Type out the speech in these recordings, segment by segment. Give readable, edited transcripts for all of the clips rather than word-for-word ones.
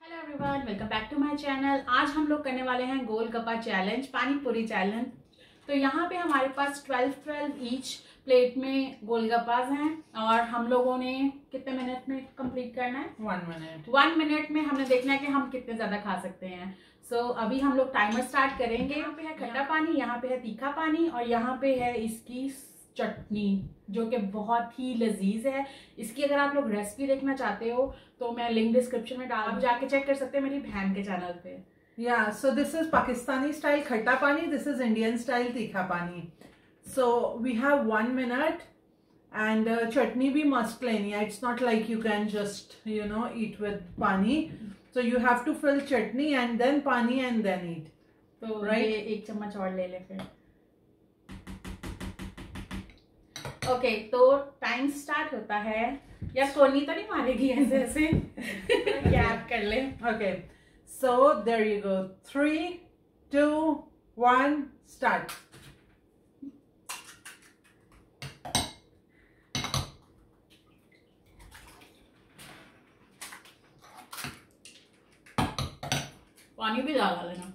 Hello everyone, welcome back to my channel. आज हम लोग करने वाले हैं गोलगप्पा चैलेंज, पानी पूरी चैलेंज। तो यहाँ पे हमारे पास 12 ईच प्लेट में गोलगप्पास हैं और हम लोगों ने कितने मिनट में कंप्लीट करना है? 1 मिनट। 1 मिनट में हमने देखना है कि हम कितने ज्यादा खा सकते हैं। अभी हम लोग टाइमर स्टार्ट करेंगे। यहाँ पे है खट्टा पानी, यहाँ पे है तीखा पानी और यहाँ पे है इसकी चटनी जो कि बहुत ही लजीज है। इसकी अगर आप लोग रेसिपी देखना चाहते हो तो मैं लिंक डिस्क्रिप्शन में डाल जाके चेक कर सकते हैं मेरी बहन के चैनल पे। Yeah, so this is Pakistani style khatta pani, this is Indian style tikha pani. So we have 1 minute and chutney bhi must plain. Yeah, it's not like you can just, eat with pani. So you have to fill chutney and then pani and then eat. तो right? ये 1 चम्मच और ले ले फिर। Okay, तो time start होता है। यार सोनी तो नहीं मारेगी ऐसे ऐसे क्या कर ले। Okay, so there you go. 3, 2, 1, start. पानी भी डाला लेना।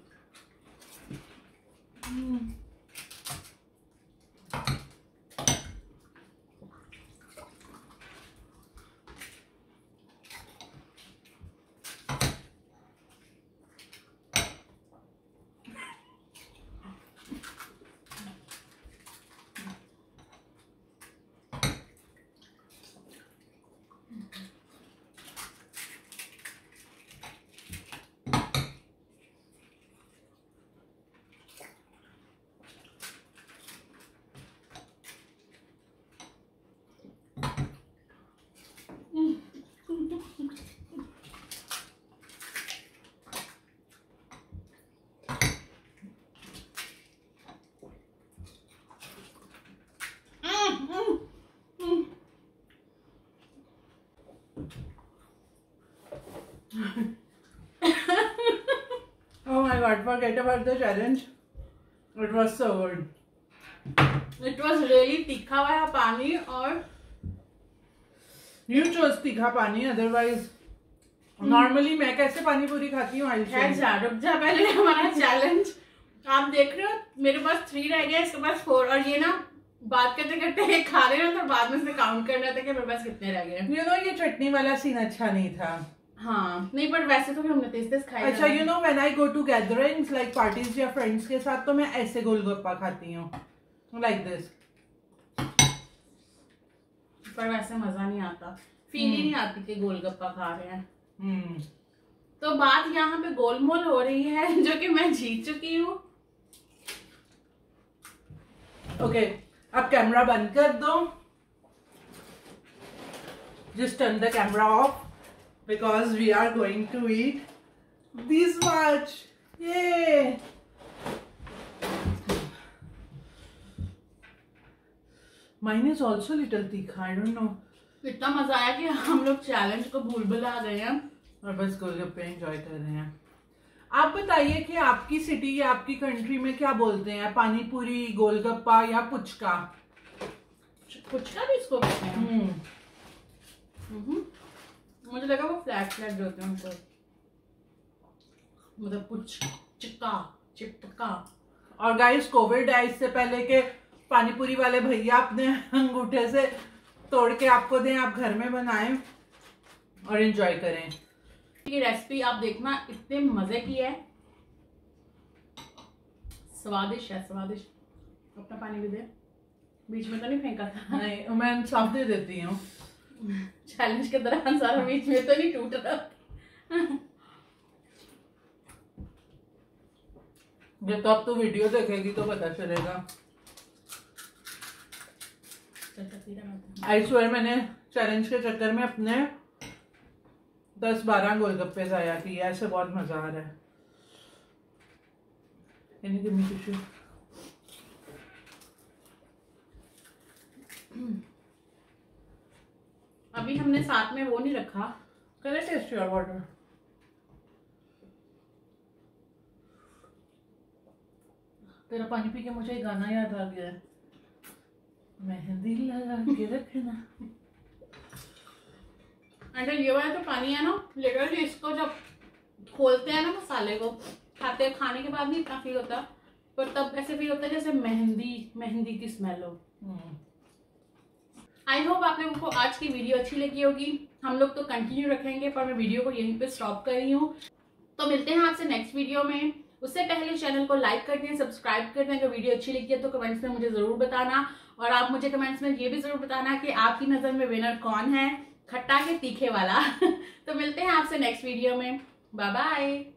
Oh my god, forget about the challenge. It was so good. It was really तीखा वाला पानी और You chose तीखा पानी, otherwise normally मैं कैसे पानी पूरी खाती हूँ? रुक जा पहले हमारा चैलेंज आप देख रहे हो। मेरे पास 3 रह गए, इसके पास 4 और ये ना बात करते करते खा रहे हैं तो बाद में से काउंट करना था कि मेरे पास कितने रह गए। ये चटनी वाला सीन अच्छा नहीं था। हाँ नहीं, पर वैसे तो हमने तेज खाई। अच्छा, when I go to gatherings like parties या friends के साथ तो मैं ऐसे गोलगप्पा खाती हूँ, like this. पर वैसे मजा नहीं आता, फील ही नहीं आती कि गोलगप्पा खा रहे हैं। तो बात यहाँ पे गोलमोल हो रही है जो कि मैं जीत चुकी हूँ। ओके, अब कैमरा बंद कर दो। Just turn the camera off because we are going to eat this much. Yay! Mine is also little thick. I don't know. इतना मजा आया कि हम लोग चैलेंज को भूल भुला गए हैं और बस गोलगप्पे एंजॉय कर रहे हैं। आप बताइए कि आपकी सिटी या आपकी कंट्री में क्या बोलते हैं? पानी पूरी, गोलगप्पा या पुचका? पुचका भी इसको कहते हैं। मुझे लगा वो फ्लैट जो होते हैं उनको, मतलब चिपका। और गाइस, कोविड है, इससे पहले के पानी पूरी वाले भैया अपने अंगूठे से तोड़ के आपको दें, आप घर में बनाएं और एंजॉय करें। ये रेसिपी आप देखना, इतने मजे की है, स्वादिष्ट है, स्वादिष्ट। अपना पानी भी दे, बीच में तो नहीं फेंका था? नहीं, मैं साफ दे देती हूँ। चैलेंज के दौरान सारा बीच में तो नहीं टूट रहा। ये तो अब तो वीडियो देखेगी तो पता चलेगा। आई स्वेयर, मैंने चैलेंज के चक्कर में अपने 10-12 गोलगप्पे जाया किए। ऐसे बहुत मजा आ रहा है। अभी हमने साथ में वो नहीं रखा। Can I taste your water? तेरा पानी पी के मुझे गाना याद आ गया है। मेहंदी लगा के रखना। अंकल ये वाला तो पानी है ना, लिटरली इसको जब खोलते हैं ना मसाले को, खाने के बाद नहीं इतना फील होता, पर तब ऐसे फील होता है जैसे मेहंदी की स्मेल हो। आई होप आप लोगों को आज की वीडियो अच्छी लगी होगी। हम लोग तो कंटिन्यू रखेंगे, पर मैं वीडियो को यहीं पे स्टॉप कर रही हूँ। तो मिलते हैं आपसे नेक्स्ट वीडियो में। उससे पहले चैनल को लाइक कर दें, सब्सक्राइब कर दें। अगर वीडियो अच्छी लगी है तो कमेंट्स में मुझे जरूर बताना, और आप मुझे कमेंट्स में ये भी जरूर बताना कि आपकी नजर में विनर कौन है, खट्टा के तीखे वाला। तो मिलते हैं आपसे नेक्स्ट वीडियो में। Bye bye.